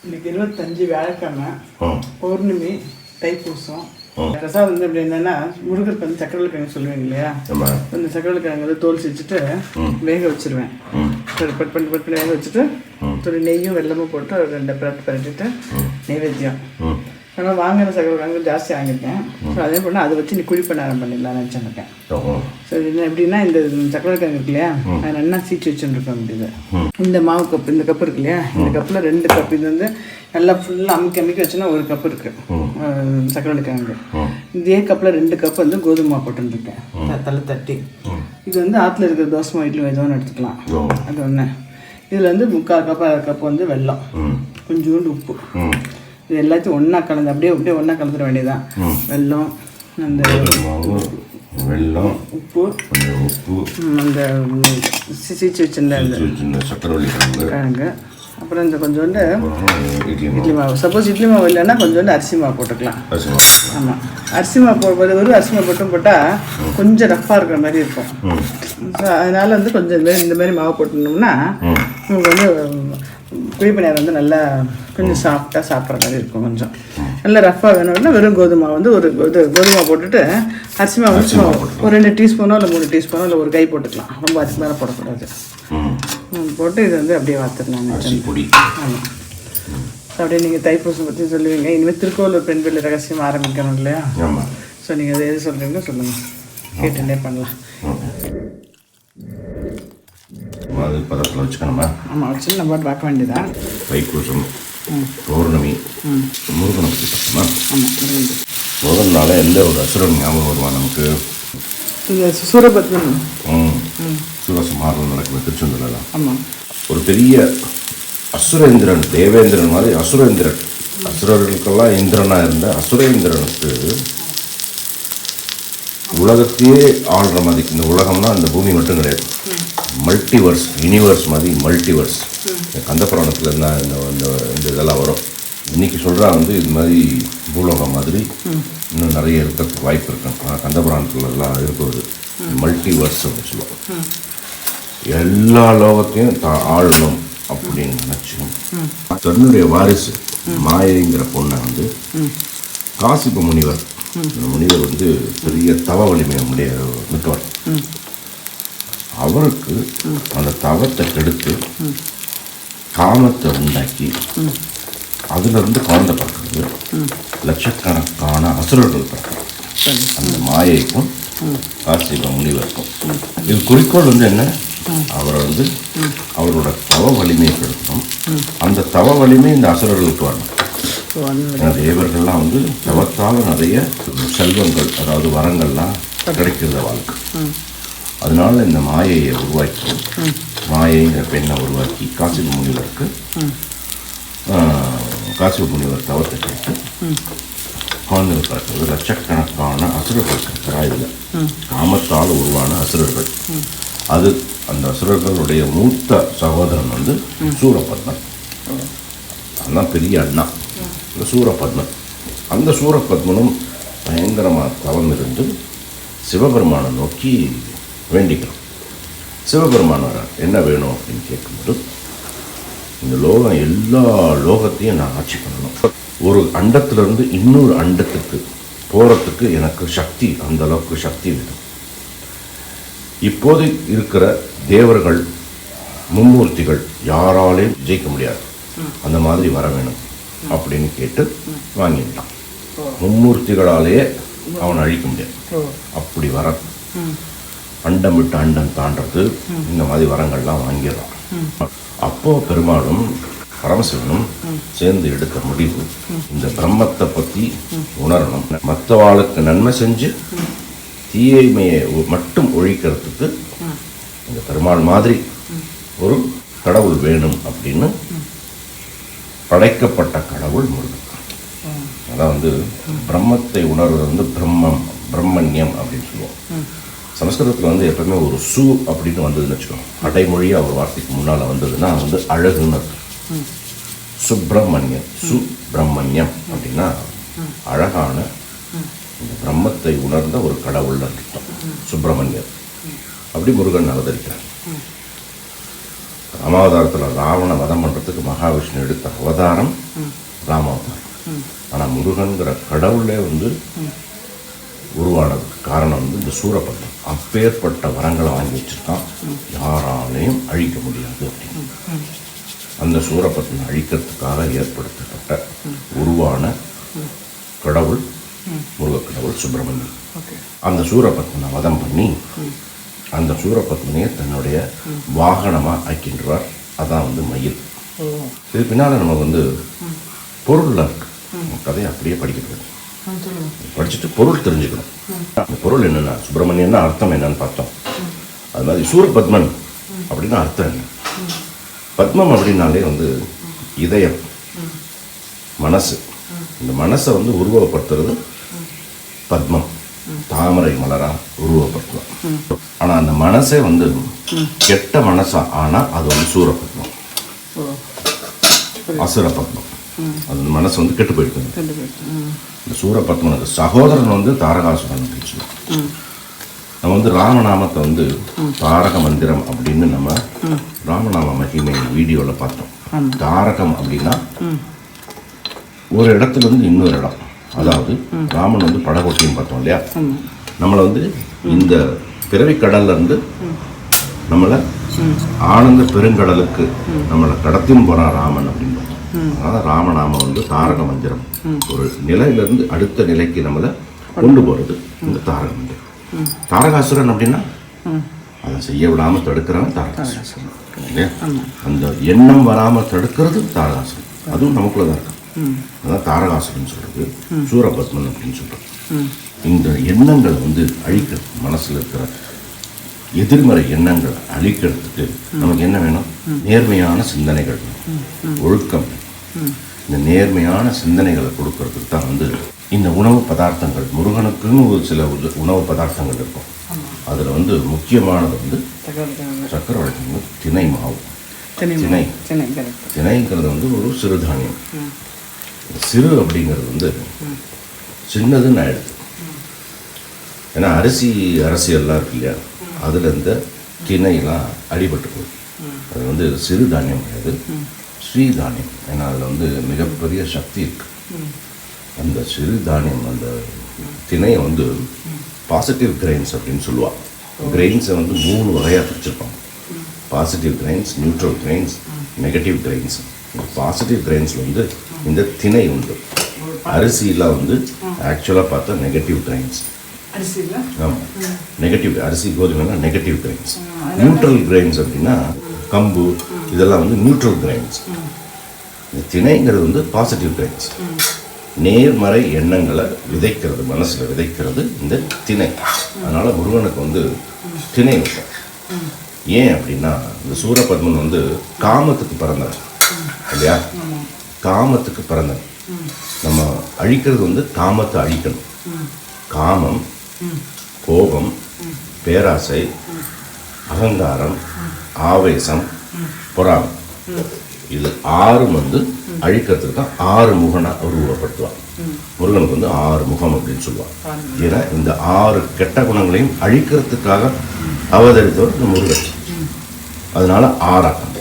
இன்னைக்கு 25 வியாழக்கிழமை பௌர்ணமி தைப்பூசம். பிரசாதம் வந்து எப்படி என்னன்னா முருகருக்கு வந்து சக்கரவள்ளி கிழங்கு சொல்லுவீங்க இல்லையா, அந்த சக்கரவள்ளி கிழங்கு வந்து தோல் செஞ்சுட்டு வேக வச்சிருவேன். பட் பண்ணி வேக வச்சுட்டு ஒரு நெய்யும் வெல்லமும் போட்டு ஒரு 2 பிரெட் பரட்டிட்டு நைவேத்தியம். ஆனால் வாங்கின சக்கரவள்ளி கிழங்கு ஜாஸ்தி வாங்கியிருக்கேன். ஸோ அதே போல் அதை வச்சு நீ குழிப்பணியாரம் பண்ணிடலாம்னு நினச்சிருக்கேன். ஸோ இது எப்படின்னா இந்த சக்கரவள்ளி கிழங்கு இருக்கு இல்லையா, அதை நல்லா சீச்சு வச்சுருக்கோம். அப்படிது இந்த மாவு கப்பு, இந்த கப்பு இருக்கு இல்லையா, இந்த கப்பில் 2 கப். இது வந்து நல்லா ஃபுல்லாக அமுக்கி வச்சுன்னா 1 கப்பு இருக்குது சக்கரவள்ளி கிழங்கு. இதே கப்பில் 2 கப் வந்து கோதுமை மாவு போட்டுருக்கேன், தலை தட்டி. இது வந்து ஆற்றுல இருக்கிற தோசை மாவு இட்லி ஏதோ ஒன்று எடுத்துக்கலாம். அது ஒன்று. இதில் வந்து 3/4 கப் 1/2 கப் வந்து வெல்லம், கொஞ்சோண்டு உப்பு. இது எல்லாத்தையும் ஒன்றா கலந்து அப்படியே ஒன்றா கலந்துட வேண்டியதான். வெல்லம், அந்த வெல்லம், உப்பு, அந்த சீச்சு வச்சுருந்த சக்கரவள்ளி கிழங்கு, அப்புறம் இந்த கொஞ்சோண்டு இட்லி மாவு. சப்போஸ் இட்லி மாவு இல்லைன்னா கொஞ்சோண்டு அரிசி மாவு போட்டுக்கலாம். ஆமாம், அரிசி மாவு போடும்போது வெறும் அரிசி மாவு மட்டும் போட்டால் கொஞ்சம் ரஃப்பாக இருக்கிற மாதிரி இருக்கும். ஸோ அதனால் வந்து கொஞ்சம் இந்த மாதிரி மாவு போட்டுனோம்னா உங்களுக்கு வந்து குழிப்பணியாரம் வந்து நல்லா கொஞ்சம் சாஃப்டாக சாப்பிட்ற மாதிரி இருக்கும். கொஞ்சம் நல்லா ரஃப்பாக வேணும்னா வெறும் கோதுமை வந்து ஒரு கோதுமை போட்டுட்டு அரிசி மாவு வந்து ஒரு 2 டீஸ்பூனோ இல்லை 3 டீஸ்பூனோ இல்லை ஒரு கை போட்டுக்கலாம். ரொம்ப அரிசி மேலே போடக்கூடாது. போட்டு இது வந்து அப்படியே வாத்துடலாம். ஆமாம், அப்படியே நீங்கள் தைப்பூசம் பற்றி சொல்லுவீங்க. இனிமேல் திருக்கோவில் பெண் பிள்ளை ரகசியம் ஆரம்பிக்கணும் இல்லையா? ஸோ நீங்கள் அதை எது சொல்கிறீங்களோ சொல்லுங்கள், கேட்டுட்டே பண்ணலாம். பதத்தில் வச்சுக்கணுமா? ஆமாம், வச்சு நம்ம பார்க்க வேண்டியதான். தைப்பூசம், பௌர்ணமி, முருகனை பற்றி பார்த்தோமா? ஆமாம், முருகனால எந்த ஒரு அசுரன் ஞாபகம் வருவான் நமக்கு? இந்த சூரபத்மன், சூரசம்ஹாரம் நடக்குது திருச்செந்தூர்லாம். ஆமாம், ஒரு பெரிய அசுரேந்திரன், தேவேந்திரன் மாதிரி அசுரேந்திரன். அசுரர்களுக்கெல்லாம் இந்திரனாக இருந்த அசுரேந்திரனுக்கு உலகத்தையே ஆள்ற மாதிரி. இந்த உலகம்னா அந்த பூமி மட்டும் கிடையாது, மல்டிவர்ஸ், யூனிவர்ஸ் மாதிரி மல்டிவர்ஸ். கந்தபுராணத்தில் இருந்தால் இந்த இதெல்லாம் வரும். இன்றைக்கி சொல்கிறா வந்து இது மாதிரி பூலோகம் மாதிரி இன்னும் நிறைய இருக்கிறதுக்கு வாய்ப்பு இருக்கு. கந்தபுராணத்துலலாம் இருக்கிறது மல்டிவர்ஸ் அப்படின்னு சொல்லுவோம். எல்லா லோகத்தையும் ஆளணும் அப்படின்னு நினச்சி தன்னுடைய வாரிசு மாயைங்கிற பொண்ணை வந்து காசிப்பு முனிவர், இந்த முனிவர் வந்து பெரிய தவ வலிமை மிக்கவர். அவருக்கு அந்த தவத்தை கெடுத்து காமத்தை உண்டாக்கி அதிலிருந்து குழந்தை பிறக்கிறது. லட்சக்கணக்கான அசுரர்கள் பிறக்கிறார் அந்த மாயைக்கும் காசிப முனிவருக்கும். இது குறிக்கோள் வந்து என்ன? அவரை வந்து அவரோட தவ வலிமையை கெடுக்கணும். அந்த தவ வலிமை இந்த அசுரர்களுக்கு வரணும். தேவர்கள்லாம் வந்து தவத்தால் நிறைய செல்வங்கள், அதாவது வரங்கள்லாம் கிடைக்கிறத வாழ்க்கை. அதனால இந்த மாயையை உருவாக்கி, மாயைங்கிற பெண்ணை உருவாக்கி காசிப முனிவருக்கு, காசிப முனிவர் தவத்தை கேட்டு குழந்தைகள் பிறக்கிறது. லட்சக்கணக்கான அசுரர்கள் இருக்கிறா. இதில் காமத்தால் உருவான அசுரர்கள். அது அந்த அசுரர்களுடைய மூத்த சகோதரன் வந்து சூரபத்மன். அதுதான் பெரிய அண்ணா, இந்த சூரபத்மன். அந்த சூரபத்மனும் பயங்கரமாக தவம் இருந்து சிவபெருமானை நோக்கி வேண்டிக்கிறோம். சிவபெருமான் வர என்ன வேணும் அப்படின்னு கேட்கும்போது, இந்த லோகம் எல்லா லோகத்தையும் நான் ஆட்சி பண்ணணும். ஒரு அண்டத்திலிருந்து இன்னொரு அண்டத்துக்கு போகிறதுக்கு எனக்கு சக்தி, அந்த அளவுக்கு சக்தி வேணும். இப்போது இருக்கிற தேவர்கள், மும்மூர்த்திகள் யாராலையும் ஜெயிக்க முடியாது, அந்த மாதிரி வர வேணும் அப்படின்னு கேட்டு வாங்கிட்டான். மும்மூர்த்திகளாலேயே அவனை அழிக்க முடியாது, அப்படி வர அண்டம் விட்டு அண்டம் தாண்டது, இந்த மாதிரி வரங்கள்லாம் வாங்கிடலாம். அப்போ பெருமாளும் பரமசிவனும் சேர்ந்து எடுத்த முடிவு, இந்த பிரம்மத்தை பற்றி உணரணும், மற்றவாளுக்கு நன்மை செஞ்சு தீயமையை மட்டும் ஒழிக்கிறதுக்கு இந்த பெருமாள் மாதிரி ஒரு கடவுள் வேணும் அப்படின்னு படைக்கப்பட்ட கடவுள் முருகன். அதான் வந்து பிரம்மத்தை உணர்வது வந்து பிரம்மண்யம் அப்படின்னு சொல்லுவோம். சமஸ்கிருதத்தில் வந்து எப்பவுமே ஒரு சு அப்படின்னு வந்ததுன்னு வச்சுக்கோங்க, அடைமொழியாக ஒரு வார்த்தைக்கு முன்னால் வந்ததுன்னா வந்து அழகுன்னு இருக்கும். சுப்பிரமணியம், சுப்பிரமணியம் அப்படின்னா அழகான இந்த பிரம்மத்தை உணர்ந்த ஒரு கடவுள் அர்த்தம் சுப்பிரமணியர். அப்படி முருகன் அவதரிக்கிறார். ராமாவதாரத்தில் ராவண வதம் பண்ணுறதுக்கு மகாவிஷ்ணு எடுத்த அவதாரம் ராமாவதாரம். ஆனால் முருகன்கிற கடவுளே வந்து உருவானதுக்கு காரணம் வந்து இந்த சூரபத்மன். அப்பேற்பட்ட வரங்களை வாங்கி வச்சுருக்கான், யாராலையும் அழிக்க முடியாது அப்படின்னு. அந்த சூரபத்மனை அழிக்கிறதுக்காக ஏற்படுத்தப்பட்ட உருவான கடவுள் முருகக்கடவுள் சுப்பிரமணியன். அந்த சூரபத்மனை வதம் பண்ணி அந்த சூரபத்மனையை தன்னுடைய வாகனமாக ஆக்கின்றார். அதான் வந்து மயில். இது பின்னால் நமக்கு வந்து பொருள்லாம் இருக்கு. கதையை அப்படியே படிக்கிறது, படிச்சுட்டு பொருள் தெரிஞ்சுக்கணும். அந்த பொருள் என்னென்னா, சுப்பிரமணியன்னா அர்த்தம் என்னன்னு பார்த்தோம். அது மாதிரி சூரபத்மன் அப்படின்னா அர்த்தம் என்ன? பத்மம் அப்படின்னாலே வந்து இதயம், மனசு. இந்த மனசை வந்து உருவகப்படுத்துறது பத்மம், தாமரை மலரா உருவப்படுத்தலாம். ஆனால் அந்த மனசே வந்து கெட்ட மனசா ஆனால் அது வந்து சூரபத்மம், அசுர பத்மம். அந்த மனசு வந்து கெட்டு போயிருக்கு. இந்த சூரபத்மனுக்கு சகோதரன் வந்து தாரகாசுரன் அப்படின்னு சொல்லுவோம். நம்ம வந்து ராமநாமத்தை வந்து தாரக மந்திரம் அப்படின்னு நம்ம ராமநாம மகிமை வீடியோவில் பார்த்தோம். தாரகம் அப்படின்னா ஒரு இடத்துல இருந்து இன்னொரு இடம். அதாவது ராமன் வந்து படகோட்டின்னு பார்த்தோம் இல்லையா? நம்மளை வந்து இந்த பிறவிக்கடல்ல இருந்து நம்மளை ஆனந்த பெருங்கடலுக்கு நம்மளை கடத்தின்னு போகிறான் ராமன் அப்படின்னு பார்த்தோம். அதனால் ராமநாமம் வந்து தாரக மந்திரம். ஒரு நிலையிலிருந்து அடுத்த நிலைக்கு நம்மளை கொண்டு போகிறது இந்த தாரக மந்திரம். தாரகாசுரன் அப்படின்னா அதை செய்ய விடாமல் தடுக்கிறவன் தாரகாசுரன் இல்லையா? அந்த எண்ணம் வராமல் தடுக்கிறது தாரகாசுரன். அதுவும் நமக்குள்ள தான் இருக்கு. அதான் தாரகாசுரன் சொல்றது, சூரபத்மன் அப்படின்னு சொல்றது. இந்த எண்ணங்களை வந்து அழிக்கிறது, மனசுல இருக்கிற எதிர்மறை எண்ணங்களை அழிக்கிறதுக்கு நமக்கு என்ன வேணும்? நேர்மையான சிந்தனைகள், ஒழுக்கம். இந்த நேர்மையான சிந்தனைகளை கொடுக்கறதுக்கு தான் வந்து இந்த உணவு பதார்த்தங்கள். முருகனுக்குன்னு ஒரு சில உணவு பதார்த்தங்கள் இருக்கும். அதில் வந்து முக்கியமானது வந்து சக்கரவள்ளி திணை மாவு. திணைங்கிறது வந்து ஒரு சிறுதானியம். சிறு அப்படிங்கிறது வந்து சின்னதுன்னு ஆயிடுது. ஏன்னா அரசியல்லாம் இருக்கு இல்லையா? அதில் இந்த திணையெல்லாம் அடிபட்டு போகுது. அது வந்து சிறுதானியம் கிடையாது, ஸ்ரீதானியம். ஏன்னா அதில் வந்து மிகப்பெரிய சக்தி இருக்கு. அந்த சிறுதானியம், அந்த திணையை வந்து பாசிட்டிவ் கிரெயின்ஸ் அப்படின்னு சொல்லுவாள். கிரெயின்ஸை வந்து 3 வகையாக பிரிச்சிருப்பாங்க. Positive grains, neutral grains, negative grains. Positive கிரெயின்ஸில் வந்து இந்த திணை உண்டு. அரிசியில் வந்து ஆக்சுவலாக பார்த்தா நெகட்டிவ் கிரெயின்ஸ். ஆமாம், நெகட்டிவ் அரிசி கோதுமைனா நெகட்டிவ் கிரெயின்ஸ். நியூட்ரல் கிரெயின்ஸ் அப்படின்னா கம்பு இதெல்லாம் வந்து நியூட்ரல் கிரெயின்ஸ். இந்த திணைங்கிறது வந்து பாசிட்டிவ் கிரெயின்ஸ். நேர்மறை எண்ணங்களை விதைக்கிறது, மனசில் விதைக்கிறது இந்த திணை. அதனால் முருகனுக்கு வந்து திணை வைக்கும். ஏன் அப்படின்னா இந்த சூரபத்மன் வந்து காமத்துக்கு பிறந்தவன் இல்லையா? காமத்துக்கு பிறந்தவன். நம்ம அழிக்கிறது வந்து காமத்தை அழிக்கணும். காமம், கோபம், பேராசை, அகங்காரம், ஆவேசம், பொறாமை, இது 6 வந்து அழிக்கிறதுக்கு தான் 6 முகனை உருவப்படுத்துவான். முருகனுக்கு வந்து 6 முகம் அப்படின்னு சொல்லுவான். ஏன்னா இந்த 6 கெட்ட குணங்களையும் அழிக்கிறதுக்காக அவதரித்தவர் இந்த முருகன். அதனால 6 ஆக்கம்.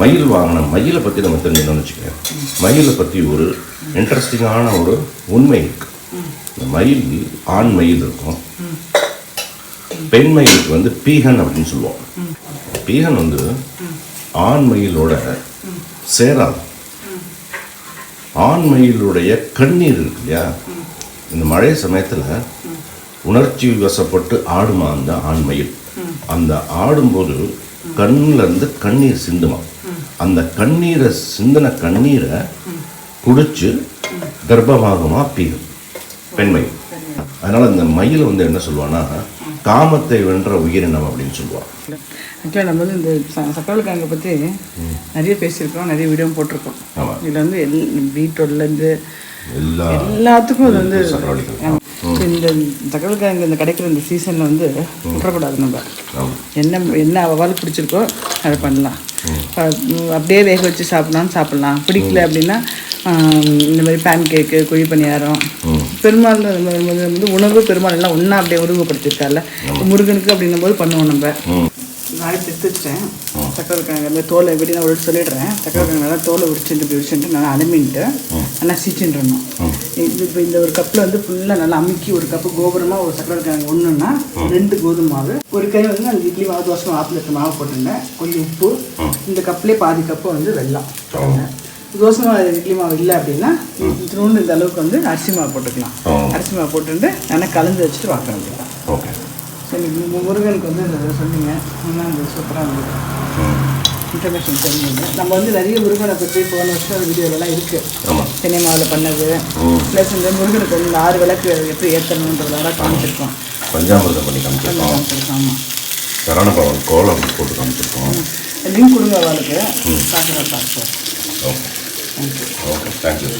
மயில் வாகனம், மயிலை பற்றி நம்ம தெரிஞ்சுக்கணும்னு வச்சுக்கிறேன். மயிலை பற்றி ஒரு இன்ட்ரெஸ்டிங்கான ஒரு உண்மை இருக்கு. இந்த மயில், ஆண் மயில் இருக்கும், பெண் மயிலுக்கு வந்து பீகன் அப்படின்னு சொல்லுவோம். பீகன் வந்து ஆண் மயிலோட சேராது. ஆண் மயிலுடைய கண்ணீர் இருக்கு இல்லையா? இந்த மழை சமயத்தில் உணர்ச்சி வசப்பட்டு ஆடுமா அந்த ஆண் மயில். அந்த ஆடும்போது கண்ணில் இருந்து கண்ணீர் சிந்துமா. அந்த கண்ணீரை சிந்தின கண்ணீரை குடிச்சு கர்ப்பமாகுமா பீகம், பெண்மயில். அதனால இந்த மயில் வந்து என்ன சொல்லுவான்னா காமத்தை வென்ற உயிரினம் அப்படின்னு சொல்லுவாள். ஆக்சுவலாக நம்ம வந்து இந்த சக்கரவள்ளிக்கிழங்கை பற்றி நிறைய பேசியிருக்கோம், நிறைய வீடியோ போட்டிருக்கோம். இதில் வந்து பீட்ரூட்லேருந்து எல்லாத்துக்கும் அது வந்து இந்த சக்கரவள்ளிக்கிழங்கு இந்த கிடைக்கிற இந்த சீசனில் வந்து விட்டுறக்கூடாது. நம்ம என்ன அவளுக்கு பிடிச்சிருக்கோ அதை பண்ணலாம். அப்படியே வேக வச்சு சாப்பிட்லாம். பிடிக்கல அப்படின்னா இந்த மாதிரி பேன் கேக்கு, குழி பணியாரம், பெருமாள் வந்து உணவு பெருமாள் எல்லாம் ஒன்றா அப்படியே உருவப்படுத்தியிருக்காருல்ல முருகனுக்கு அப்படின்னும் போது பண்ணுவோம். நம்ம சாயத்தை எடுத்து வச்சிட்டேன். சக்கரை கிழங்கு தோலை எப்படி நான் ஒரு சொல்லிடுறேன். சக்கரை கிழங்கு நல்லா தோலை உரிச்சுட்டு நல்லா அலமின்ட்டு நல்லா சீச்சுன்றணும். இப்போ இந்த ஒரு கப்பில் வந்து ஃபுல்லாக நல்லா அமுக்கி ஒரு கப்பு கோபுரமாக ஒரு சக்கரை கிழங்கு ஒன்றுன்னா 2 கோதுமை மாவு, ஒரு கை வந்து அந்த இட்லி மாவு தோசை ஆற்றுல இருக்க மாவு போட்டுருந்தேன், கொஞ்சம் உப்பு, இந்த கப்லேயே பாதி கப்பு வந்து வெல்லம் போட்டுருந்தேன். தோசை மாவு இட்லி மாவு இல்லை அப்படின்னா திரும்ப இந்த அளவுக்கு வந்து அரிசி மாவு போட்டுக்கலாம். அரிசி மாவு போட்டுட்டு நல்லா கலந்து வச்சுட்டு வாக்க வேண்டியதான். ஓகே. சரி, முருகனுக்கு வந்து சொன்னீங்க இன்னும் சூப்பராக இருந்தது, இன்ஃபர்மேஷன் தெரிஞ்சுங்க. நம்ம வந்து நிறைய முருகனை பற்றி போன வருஷம் வீடியோலாம் இருக்குது, தென்னை மாவில் பண்ணது, ப்ளஸ் இந்த முருகனுக்கு வந்து 6 விளக்கு எப்படி ஏற்றணுன்றதெல்லாம் காமிச்சிருக்கோம், பஞ்சாமிரதம் பண்ணி காமிச்சிருக்கோம். ஆமாம், சரணபவன் கோலம் போட்டு காமிச்சிருக்கோம். லிங்க் கொடுங்க அவளுக்கு பார்க்குறேன். Okay, thank you. Okay, thank you.